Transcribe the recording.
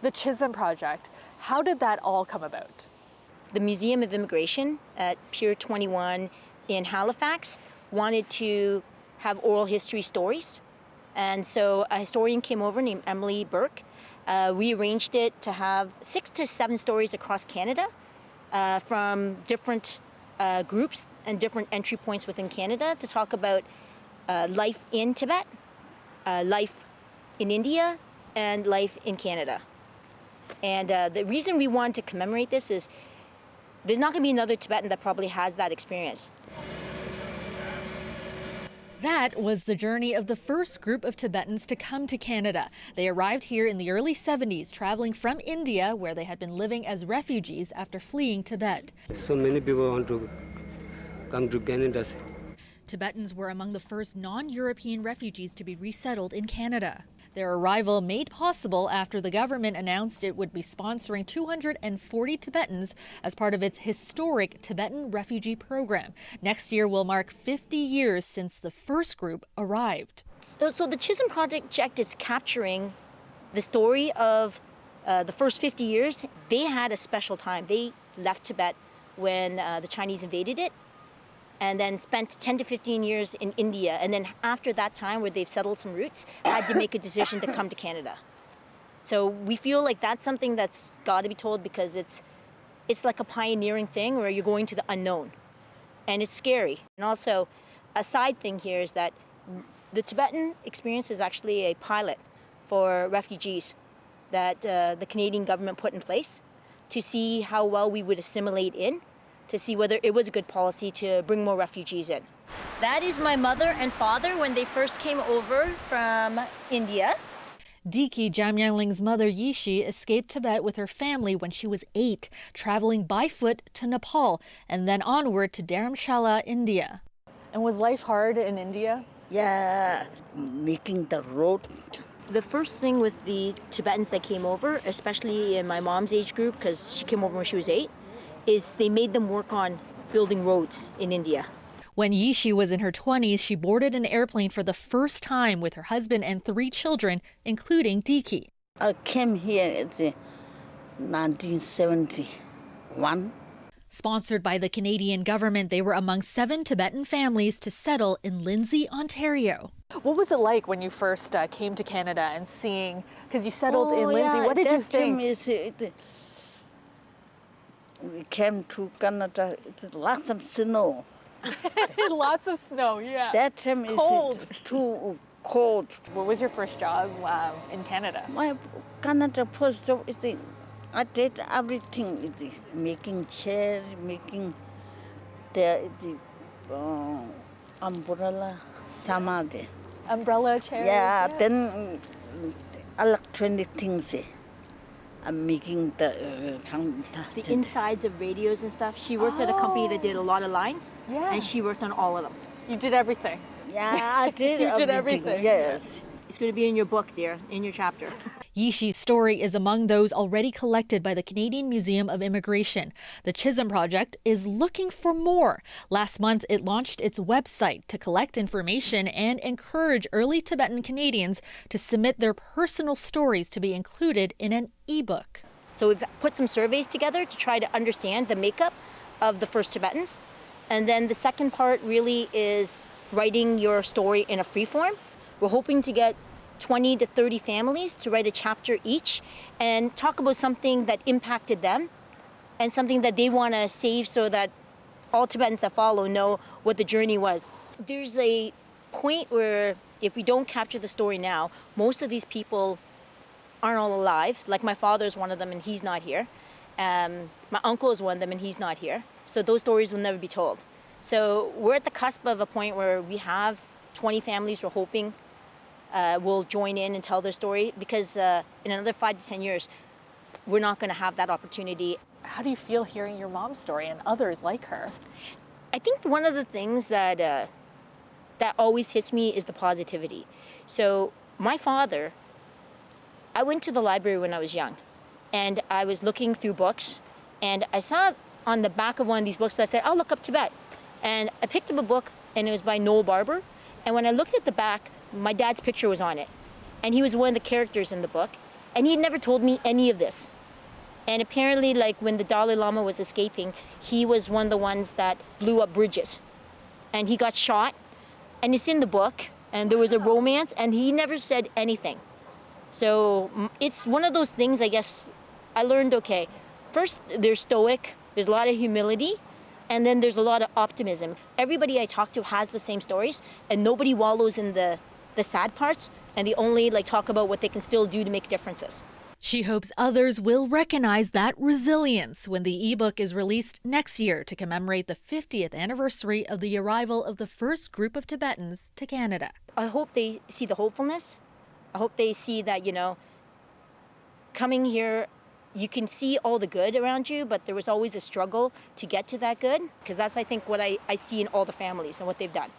The Chyssem Project, how did that all come about? The Museum of Immigration at Pier 21 in Halifax wanted to have oral history stories. And so a historian came over named Emily Burke. We arranged it to have 6 to 7 stories across Canada from different groups and different entry points within Canada to talk about life in Tibet, life in India, and life in Canada. And the reason we wanted to commemorate this is there's not going to be another Tibetan that probably has that experience. That was the journey of the first group of Tibetans to come to Canada. They arrived here in the early 70s, traveling from India, where they had been living as refugees after fleeing Tibet. So many people want to come to Canada. Tibetans were among the first non-European refugees to be resettled in Canada. Their arrival made possible after the government announced it would be sponsoring 240 Tibetans as part of its historic Tibetan Refugee Program. Next year will mark 50 years since the first group arrived. So the Chyssem Project is capturing the story of the first 50 years. They had a special time. They left Tibet when the Chinese invaded it, and then spent 10 to 15 years in India. And then after that time where they've settled some roots, had to make a decision to come to Canada. So we feel like that's something that's got to be told because it's like a pioneering thing where you're going to the unknown. And it's scary. And also, a side thing here is that the Tibetan experience is actually a pilot for refugees that the Canadian government put in place to see how well we would assimilate in, to see whether it was a good policy to bring more refugees in. That is my mother and father when they first came over from India. Deki Jamyangling's mother Yeshi escaped Tibet with her family when she was 8, traveling by foot to Nepal and then onward to Dharamshala, India. And was life hard in India? Yeah, making the road. The first thing with the Tibetans that came over, especially in my mom's age group, because she came over when she was 8, is they made them work on building roads in India. When Yeshi was in her 20s, she boarded an airplane for the first time with her husband and 3 children, including Deki. I came here in 1971. Sponsored by the Canadian government, they were among 7 Tibetan families to settle in Lindsay, Ontario. What was it like when you first came to Canada and seeing, because you settled in Lindsay, what did you think? We came to Canada, it's lots of snow. Lots of snow, yeah. That time cold. Is too cold. What was your first job in Canada? My Canada first job is I did everything. Making chair, making the umbrella, samadhi. Umbrella chairs? Yeah, then electronic things. I'm making the insides of radios and stuff. She worked at a company that did a lot of lines, and she worked on all of them. You did everything. Yeah, I did. You did everything. Yes. It's going to be in your book there, in your chapter. Yeshi's story is among those already collected by the Canadian Museum of Immigration. The Chyssem Project is looking for more. Last month, it launched its website to collect information and encourage early Tibetan Canadians to submit their personal stories to be included in an e-book. So we've put some surveys together to try to understand the makeup of the first Tibetans. And then the second part really is writing your story in a free form. We're hoping to get 20 to 30 families to write a chapter each and talk about something that impacted them and something that they want to save so that all Tibetans that follow know what the journey was. There's a point where if we don't capture the story now, most of these people aren't all alive. Like my father is one of them and he's not here. My uncle is one of them and he's not here. So those stories will never be told. So we're at the cusp of a point where we have 20 families we're hoping will join in and tell their story, because in another 5 to 10 years, we're not going to have that opportunity. How do you feel hearing your mom's story and others like her? I think one of the things that that always hits me is the positivity. So my father, I went to the library when I was young, and I was looking through books, and I saw on the back of one of these books, I said, I'll look up Tibet. And I picked up a book, and it was by Noel Barber. And when I looked at the back, my dad's picture was on it. And he was one of the characters in the book. And he never told me any of this. And apparently, like when the Dalai Lama was escaping, he was one of the ones that blew up bridges. And he got shot, and it's in the book, and there was a romance, and he never said anything. So it's one of those things, I guess, I learned, okay, first they're stoic, there's a lot of humility, and then there's a lot of optimism. Everybody I talk to has the same stories, and nobody wallows in the sad parts, and they only like talk about what they can still do to make differences. She hopes others will recognize that resilience when the ebook is released next year to commemorate the 50th anniversary of the arrival of the first group of Tibetans to Canada. I hope they see the hopefulness. I hope they see that, coming here, you can see all the good around you, but there was always a struggle to get to that good, because that's, I think, what I see in all the families and what they've done.